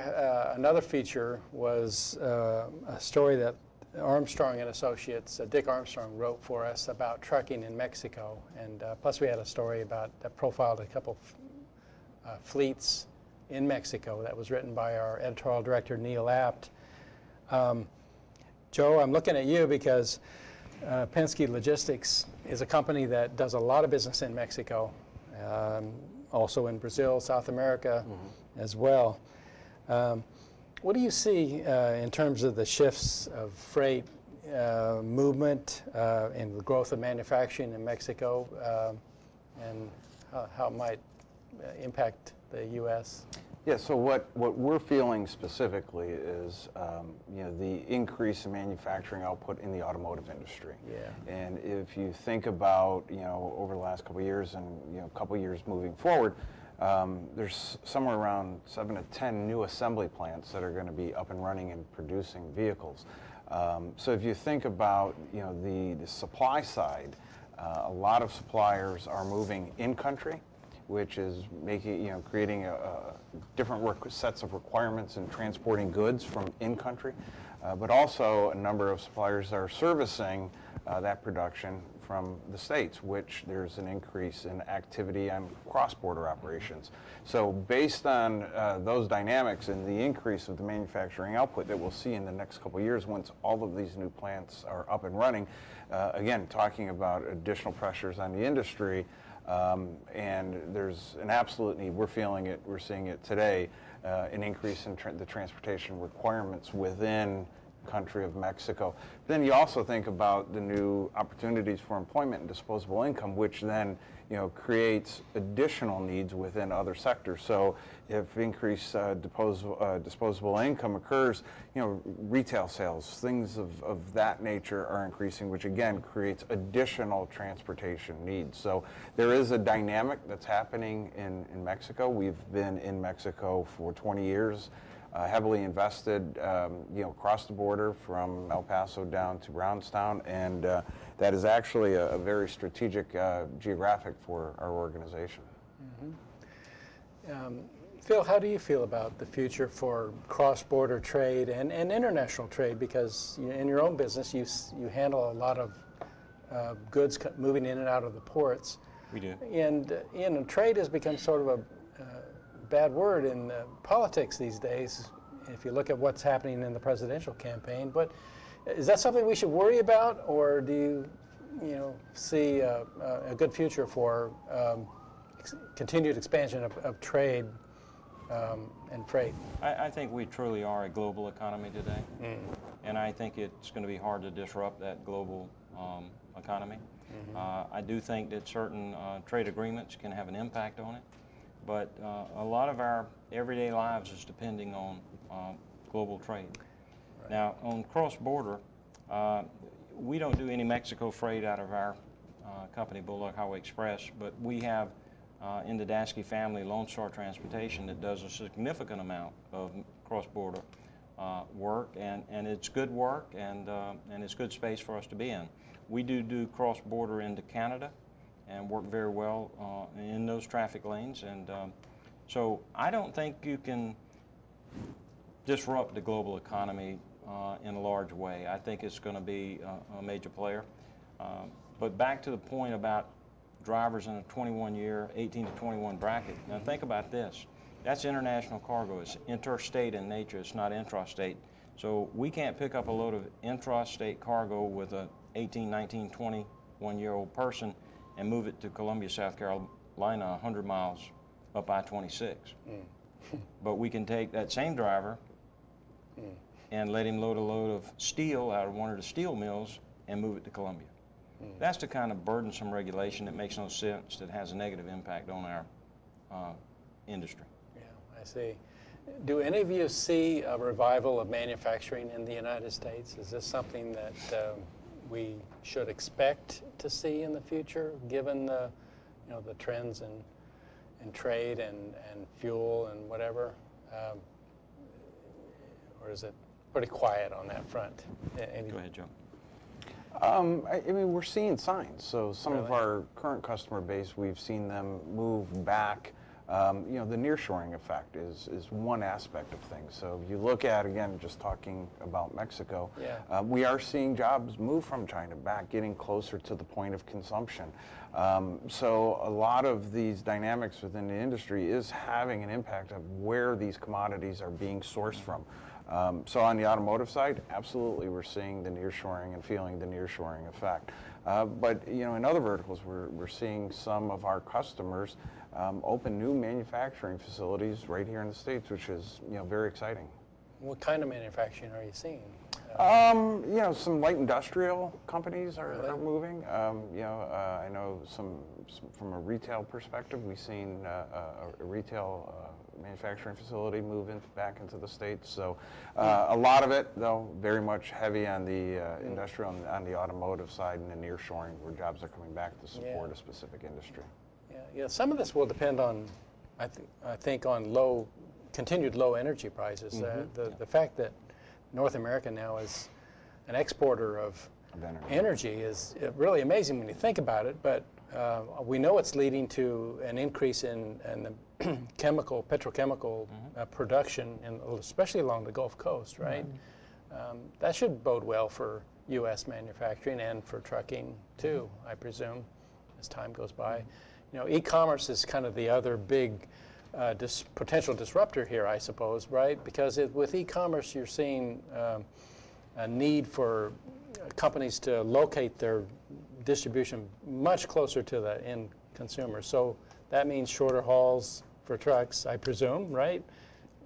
another feature was a story that Armstrong and Associates, Dick Armstrong, wrote for us about trucking in Mexico, and plus we had a story that profiled a couple fleets in Mexico that was written by our editorial director, Neil Apt. Joe, I'm looking at you because Penske Logistics is a company that does a lot of business in Mexico, also in Brazil, South America as well. What do you see in terms of the shifts of freight movement and the growth of manufacturing in Mexico and how it might impact the U.S.? Yeah, so what we're feeling specifically is you know, the increase in manufacturing output in the automotive industry. Yeah. And if you think about, you know, over the last couple of years and, you know, a couple of years moving forward, there's somewhere around 7 to 10 new assembly plants that are going to be up and running and producing vehicles. So if you think about the supply side, a lot of suppliers are moving in country, which is making creating different sets of requirements in transporting goods from in country, but also a number of suppliers are servicing that production from the States, which there's an increase in activity on cross-border operations. So based on those dynamics and the increase of the manufacturing output that we'll see in the next couple of years once all of these new plants are up and running, again, talking about additional pressures on the industry, and there's an absolutely, we're seeing it today, an increase in the transportation requirements within country of Mexico. Then you also think about the new opportunities for employment and disposable income, which then creates additional needs within other sectors. So if increased disposable income occurs, retail sales, things of that nature are increasing, which again creates additional transportation needs. So there is a dynamic that's happening in Mexico. We've been in Mexico for 20 years. Heavily invested, across the border from El Paso down to Brownstown, and that is actually a very strategic geographic for our organization. Mm-hmm. Phil, how do you feel about the future for cross-border trade and international trade? Because in your own business, you handle a lot of goods moving in and out of the ports. We do. And trade has become sort of a bad word in politics these days, if you look at what's happening in the presidential campaign. But is that something we should worry about, or do you see a good future for continued expansion of trade and freight? I think we truly are a global economy today, and I think it's going to be hard to disrupt that global economy. I do think that certain trade agreements can have an impact on it, but a lot of our everyday lives is depending on global trade. Right. Now, on cross-border, we don't do any Mexico freight out of our company, Bulldog Highway Express, but we have in the Dasky family Lone Star Transportation that does a significant amount of cross-border work, and it's good work, and it's good space for us to be in. We do cross-border into Canada and work very well in those traffic lanes, and so I don't think you can disrupt the global economy in a large way. I think it's going to be a major player. But back to the point about drivers in a 21-year, 18 to 21 bracket. Now think about this. That's international cargo. It's interstate in nature. It's not intrastate. So we can't pick up a load of intrastate cargo with a 18, 19, 21-year-old person and move it to Columbia, South Carolina, 100 miles up I-26. But we can take that same driver and let him load a load of steel out of one of the steel mills and move it to Columbia. That's the kind of burdensome regulation that makes no sense, that has a negative impact on our industry. Yeah, I see. Do any of you see a revival of manufacturing in the United States? Is this something that we should expect to see in the future, given the trends in trade and fuel and whatever? Or is it pretty quiet on that front? Go ahead, Joe. I mean, we're seeing signs. So some Really? of our current customer base, we've seen them move back. The nearshoring effect is one aspect of things. So if you look at, again, just talking about Mexico, we are seeing jobs move from China back, getting closer to the point of consumption. So a lot of these dynamics within the industry is having an impact of where these commodities are being sourced from. So on the automotive side, absolutely, we're seeing the nearshoring and feeling the nearshoring effect. But in other verticals, we're seeing some of our customers open new manufacturing facilities right here in the States, which is very exciting. What kind of manufacturing are you seeing? Some light industrial companies are moving. I know some from a retail perspective, we've seen a retail manufacturing facility move back into the States. So a lot of it, though, very much heavy on the industrial and on the automotive side and the nearshoring, where jobs are coming back to support a specific industry. Yeah, some of this will depend on I think on continued low energy prices. The fact that North America now is an exporter of energy is really amazing when you think about it, but we know it's leading to an increase in the petrochemical production, especially along the Gulf Coast, right? That should bode well for U.S. manufacturing and for trucking too, I presume, as time goes by. You know, e-commerce is kind of the other big potential disruptor here, I suppose, right? Because with e-commerce, you're seeing a need for companies to locate their distribution much closer to the end consumer. So that means shorter hauls for trucks, I presume, right?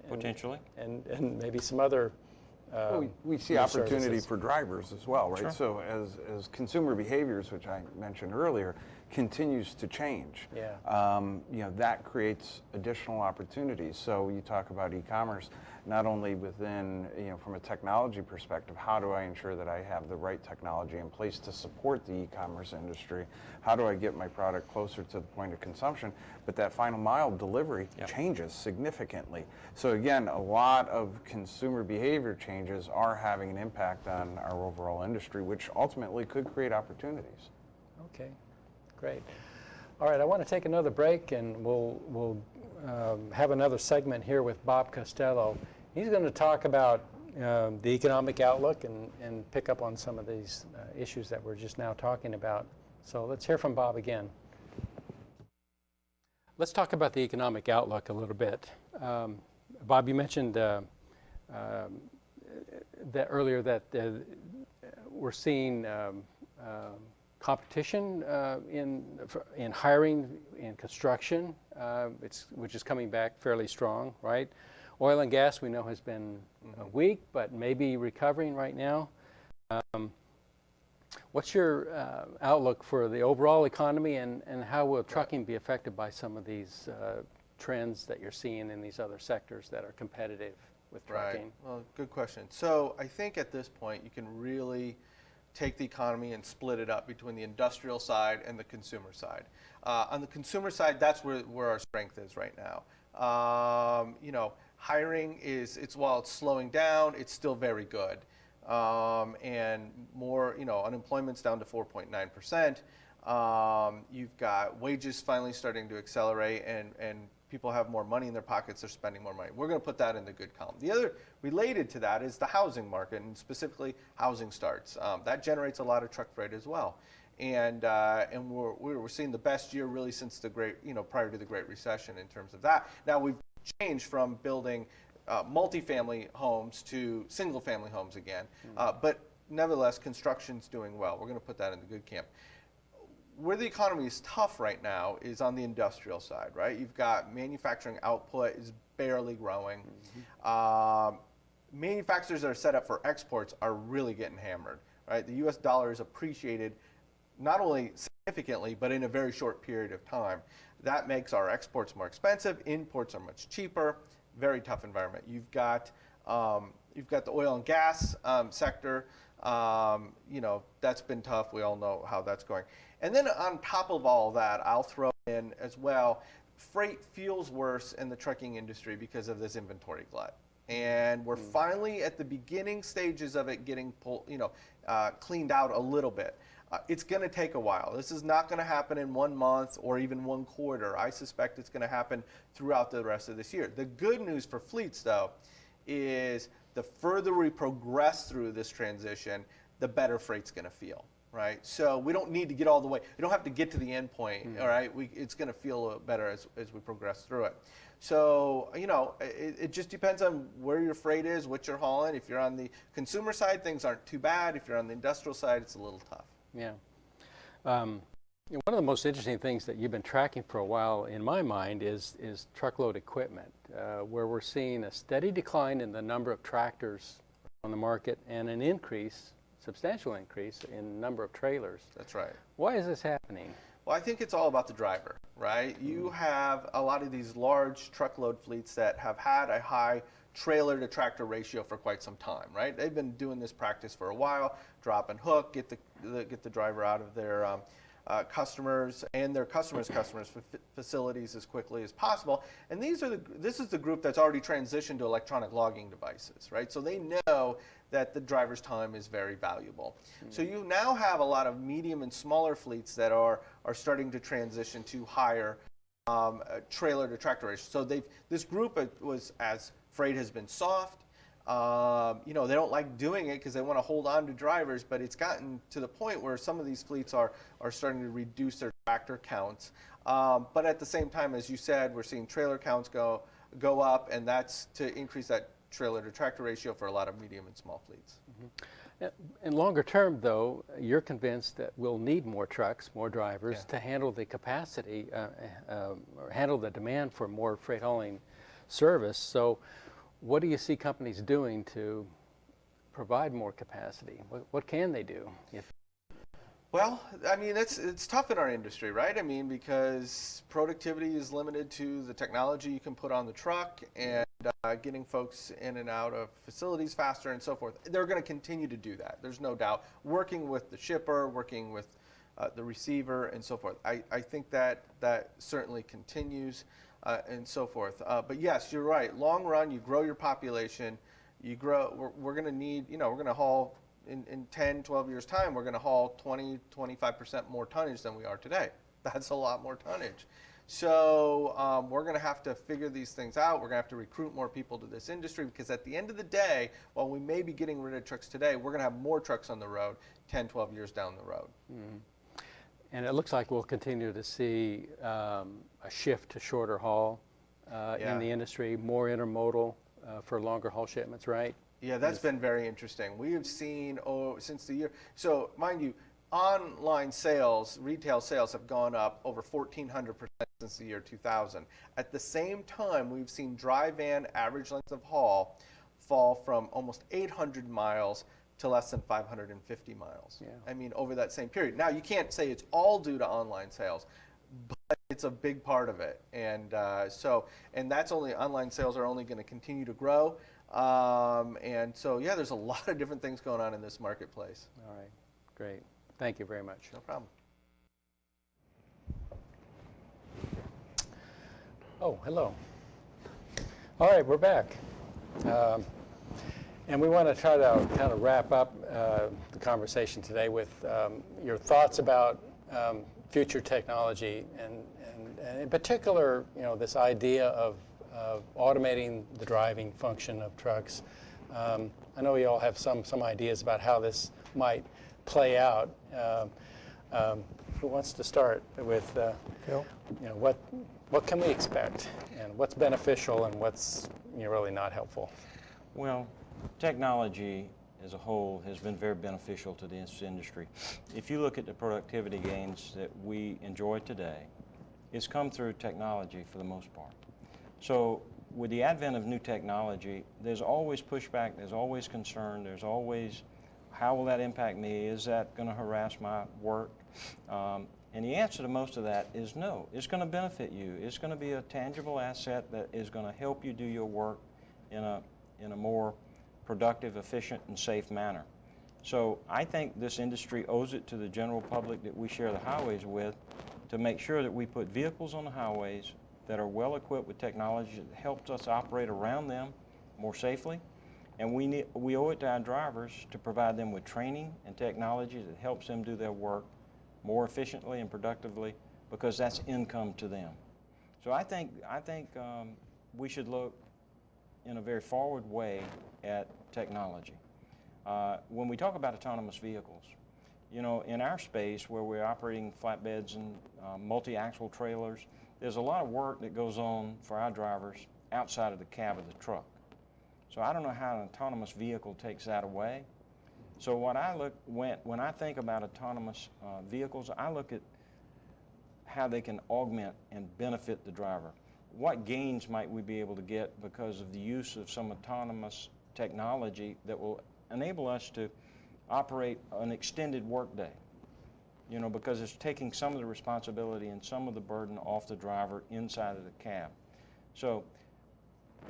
Potentially. And maybe some other we see new opportunity services. for drivers as well, right? Sure. So as consumer behaviors, which I mentioned earlier, continues to change, you know, that creates additional opportunities. So you talk about e-commerce, not only within, you know, from a technology perspective, how do I ensure that I have the right technology in place to support the e-commerce industry? How do I get my product closer to the point of consumption? But that final mile delivery changes significantly. So again, a lot of consumer behavior changes are having an impact on our overall industry, which ultimately could create opportunities. Okay, great. All right, I want to take another break, and we'll have another segment here with Bob Costello. He's going to talk about the economic outlook and pick up on some of these issues that we're just now talking about. So let's hear from Bob again. Let's talk about the economic outlook a little bit. Bob, you mentioned that earlier that we're seeing competition in hiring in construction, which is coming back fairly strong, right? Oil and gas we know has been weak, but maybe recovering right now. What's your outlook for the overall economy, and how will trucking be affected by some of these trends that you're seeing in these other sectors that are competitive with trucking? Right. Well, good question. So I think at this point you can really take the economy and split it up between the industrial side and the consumer side. On the consumer side, that's where our strength is right now. You know, hiring while it's slowing down, it's still very good. And more, you know, unemployment's down to 4.9%. You've got wages finally starting to accelerate, and people have more money in their pockets, they're spending more money. We're going to put that in the good column. The other related to that is the housing market, and specifically housing starts. That generates a lot of truck freight as well. And we're seeing the best year really since the prior to the Great Recession in terms of that. Now we've changed from building multifamily homes to single-family homes again, but nevertheless, construction's doing well. We're going to put that in the good camp. Where the economy is tough right now is on the industrial side, right? You've got manufacturing output is barely growing. Manufacturers that are set up for exports are really getting hammered, right? The U.S. dollar is appreciated not only significantly, but in a very short period of time. That makes our exports more expensive. Imports are much cheaper. Very tough environment. You've got the oil and gas sector. You know, that's been tough. We all know how that's going. And then on top of all that, I'll throw in as well, freight feels worse in the trucking industry because of this inventory glut. And we're finally at the beginning stages of it getting cleaned out a little bit. It's going to take a while. This is not going to happen in 1 month or even 1 quarter. I suspect it's going to happen throughout the rest of this year. The good news for fleets, though, is the further we progress through this transition, the better freight's going to feel, right? So we don't need to get all the way. We don't have to get to the end point, all right? It's going to feel better as we progress through it. So, you know, it just depends on where your freight is, what you're hauling. If you're on the consumer side, things aren't too bad. If you're on the industrial side, it's a little tough. Yeah. One of the most interesting things that you've been tracking for a while, in my mind, is truckload equipment, where we're seeing a steady decline in the number of tractors on the market and an increase, substantial increase, in number of trailers. That's right. Why is this happening? Well, I think it's all about the driver, right? You have a lot of these large truckload fleets that have had a high trailer to tractor ratio for quite some time, right? They've been doing this practice for a while, drop and hook, get the driver out of their customers and their customers' facilities as quickly as possible. And this is the group that's already transitioned to electronic logging devices, right? So they know that the driver's time is very valuable. So you now have a lot of medium and smaller fleets that are starting to transition to higher trailer to tractor ratio. So this group was, as freight has been soft, they don't like doing it because they want to hold on to drivers, but it's gotten to the point where some of these fleets are starting to reduce their tractor counts. But at the same time, as you said, we're seeing trailer counts go up, and that's to increase that trailer to tractor ratio for a lot of medium and small fleets. In longer term, though, you're convinced that we'll need more trucks, more drivers to handle the capacity, or handle the demand for more freight hauling service. So what do you see companies doing to provide more capacity? What can they do? Well, I mean, it's tough in our industry, right? I mean, because productivity is limited to the technology you can put on the truck and getting folks in and out of facilities faster and so forth. They're going to continue to do that. There's no doubt. Working with the shipper, working with the receiver and so forth. I think that certainly continues. And so forth. But yes, you're right. Long run, you grow your population, you grow, we're going to need, we're going to haul, in 10, 12 years' time, we're going to haul 20, 25% more tonnage than we are today. That's a lot more tonnage. So we're going to have to figure these things out. We're going to have to recruit more people to this industry because at the end of the day, while we may be getting rid of trucks today, we're going to have more trucks on the road 10, 12 years down the road. Mm-hmm. And it looks like we'll continue to see a shift to shorter haul in the industry, more intermodal for longer haul shipments, right? Yeah, that's been very interesting. We have seen, since the year, so mind you, online sales, retail sales have gone up over 1,400% since the year 2000. At the same time, we've seen dry van average length of haul fall from almost 800 miles to less than 550 miles. Yeah. I mean, over that same period. Now, you can't say it's all due to online sales, but it's a big part of it. And and that's only, online sales are only going to continue to grow. And so, yeah, there's a lot of different things going on in this marketplace. All right, great. Thank you very much. No problem. Oh, hello. All right, we're back. And we want to try to kind of wrap up the conversation today with your thoughts about future technology and in particular, this idea of automating the driving function of trucks. I know you all have some ideas about how this might play out. Who wants to start with Phil? What can we expect and what's beneficial and what's really not helpful? Well, technology as a whole has been very beneficial to this industry. If you look at the productivity gains that we enjoy today, it's come through technology for the most part. So with the advent of new technology, there's always pushback, there's always concern, there's always, how will that impact me? Is that going to harass my work? And the answer to most of that is no. It's going to benefit you. It's going to be a tangible asset that is going to help you do your work in a more productive, efficient, and safe manner. So I think this industry owes it to the general public that we share the highways with to make sure that we put vehicles on the highways that are well equipped with technology that helps us operate around them more safely. And we owe it to our drivers to provide them with training and technology that helps them do their work more efficiently and productively, because that's income to them. So I think we should look in a very forward way at technology. When we talk about autonomous vehicles, in our space where we're operating flatbeds and multi-axle trailers, there's a lot of work that goes on for our drivers outside of the cab of the truck. So I don't know how an autonomous vehicle takes that away. So when I think about autonomous vehicles, I look at how they can augment and benefit the driver. What gains might we be able to get because of the use of some autonomous technology that will enable us to operate an extended workday? Because it's taking some of the responsibility and some of the burden off the driver inside of the cab. So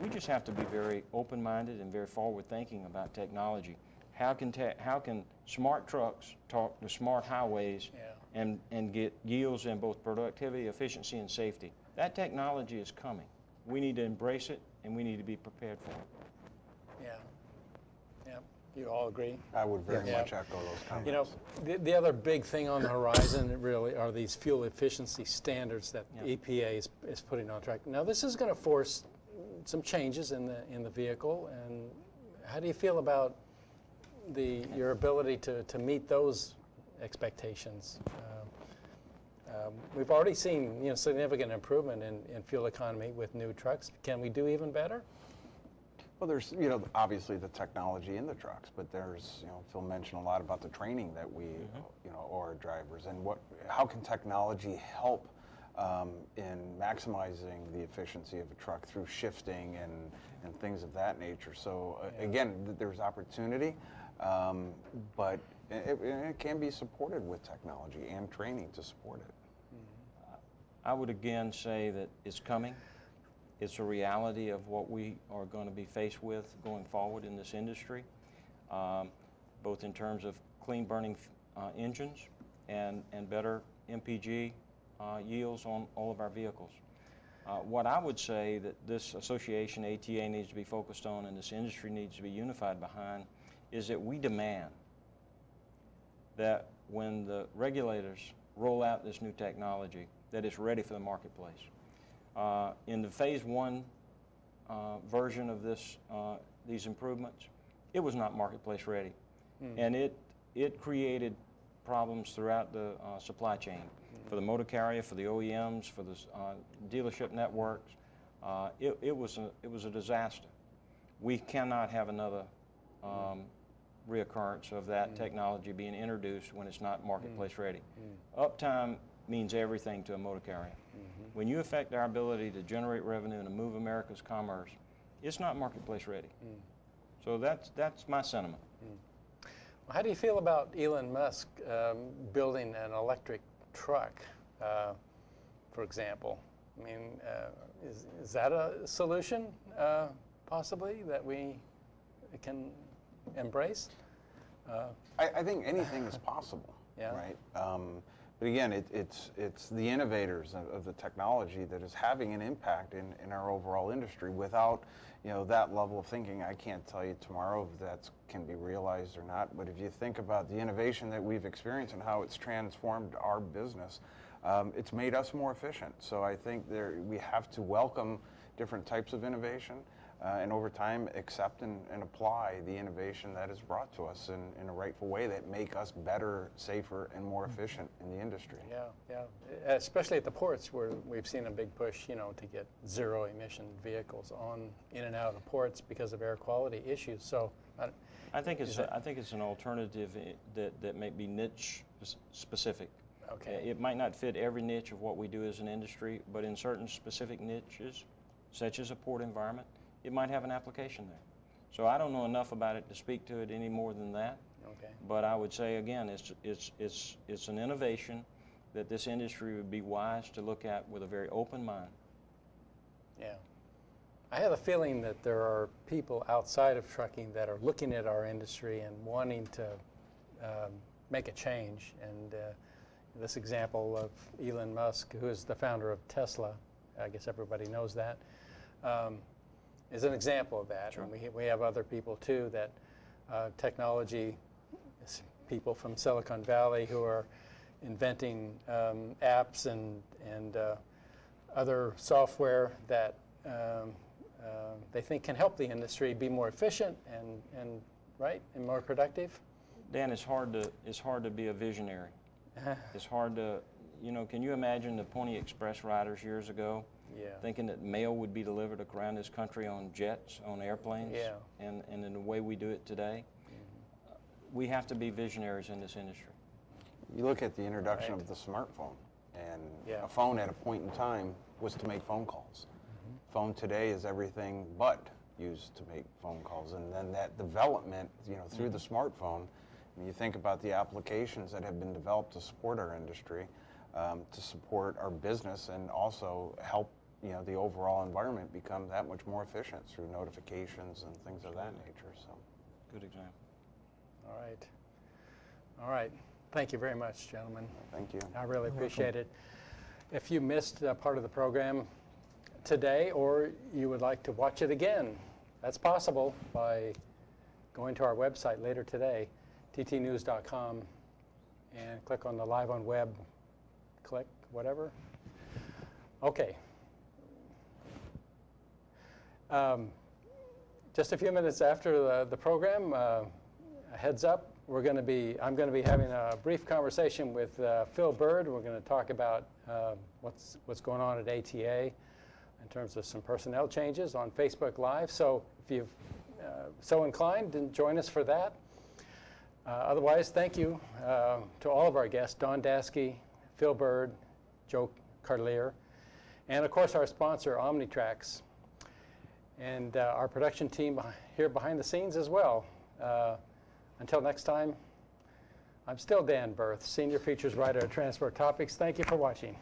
we just have to be very open-minded and very forward-thinking about technology. How can smart trucks talk to smart highways and get yields in both productivity, efficiency, and safety? That technology is coming. We need to embrace it, and we need to be prepared for it. Yeah. Yeah. You all agree? I would very much echo those comments. You know, the other big thing on the horizon really are these fuel efficiency standards that the EPA is putting on track. Now, this is going to force some changes in the vehicle, and how do you feel about your ability to meet those expectations? We've already seen significant improvement in fuel economy with new trucks. Can we do even better? Well, there's obviously the technology in the trucks, but there's Phil mentioned a lot about the training that we owe our drivers, and how can technology help in maximizing the efficiency of a truck through shifting and things of that nature. So again, there's opportunity, but it can be supported with technology and training to support it. I would again say that it's coming. It's a reality of what we are going to be faced with going forward in this industry, both in terms of clean burning engines and better MPG yields on all of our vehicles. What I would say that this association, ATA, needs to be focused on and this industry needs to be unified behind is that we demand that when the regulators roll out this new technology, that it's ready for the marketplace. In the phase one version of these improvements, it was not marketplace ready. And it created problems throughout the supply chain for the motor carrier, for the OEMs, for the dealership networks. It was a disaster. We cannot have another reoccurrence of that technology being introduced when it's not marketplace ready. Uptime means everything to a motor carrier. When you affect our ability to generate revenue and to move America's commerce, it's not marketplace ready. So that's my sentiment. Well, how do you feel about Elon Musk building an electric truck, for example? I mean, is that a solution, possibly, that we can embrace? I think anything is possible, right? But again, it's the innovators of the technology that is having an impact in our overall industry. Without that level of thinking, I can't tell you tomorrow if that can be realized or not. But if you think about the innovation that we've experienced and how it's transformed our business, it's made us more efficient. So I think we have to welcome different types of innovation and over time accept and apply the innovation that is brought to us in a rightful way that make us better, safer, and more efficient in the industry. Yeah. Especially at the ports where we've seen a big push, to get zero-emission vehicles in and out of the ports because of air quality issues. So I think it's an alternative that may be niche specific. Okay. It might not fit every niche of what we do as an industry, but in certain specific niches, such as a port environment, it might have an application there. So I don't know enough about it to speak to it any more than that. Okay. But I would say again, it's an innovation that this industry would be wise to look at with a very open mind. Yeah. I have a feeling that there are people outside of trucking that are looking at our industry and wanting to make a change. And this example of Elon Musk, who is the founder of Tesla, I guess everybody knows that, is an example of that. Sure. And we have other people too that technology, people from Silicon Valley who are inventing apps and other software that they think can help the industry be more efficient and more productive. Dan, it's hard to be a visionary. It's hard to, can you imagine the Pony Express riders years ago? Yeah. Thinking that mail would be delivered around this country on jets, on airplanes, and in the way we do it today. We have to be visionaries in this industry. You look at the introduction of the smartphone, and a phone at a point in time was to make phone calls. Phone today is everything but used to make phone calls, and then that development, through the smartphone, when you think about the applications that have been developed to support our industry, to support our business, and also help the overall environment become that much more efficient through notifications and things of that nature. So, good example. All right. All right. Thank you very much, gentlemen. Thank you. I really appreciate it. If you missed part of the program today, or you would like to watch it again, that's possible by going to our website later today, ttnews.com, and click on the Live on Web, click whatever. Okay. Just a few minutes after the program, a heads up, I'm going to be having a brief conversation with Phil Bird. We're going to talk about what's going on at ATA in terms of some personnel changes on Facebook Live. So if you've so inclined, then join us for that. Otherwise, thank you to all of our guests, Don Daskey, Phil Bird, Joe Carlier, and of course our sponsor, Omnitrax, and our production team here behind the scenes as well. Until next time, I'm still Dan Berth, Senior Features Writer at Transport Topics. Thank you for watching.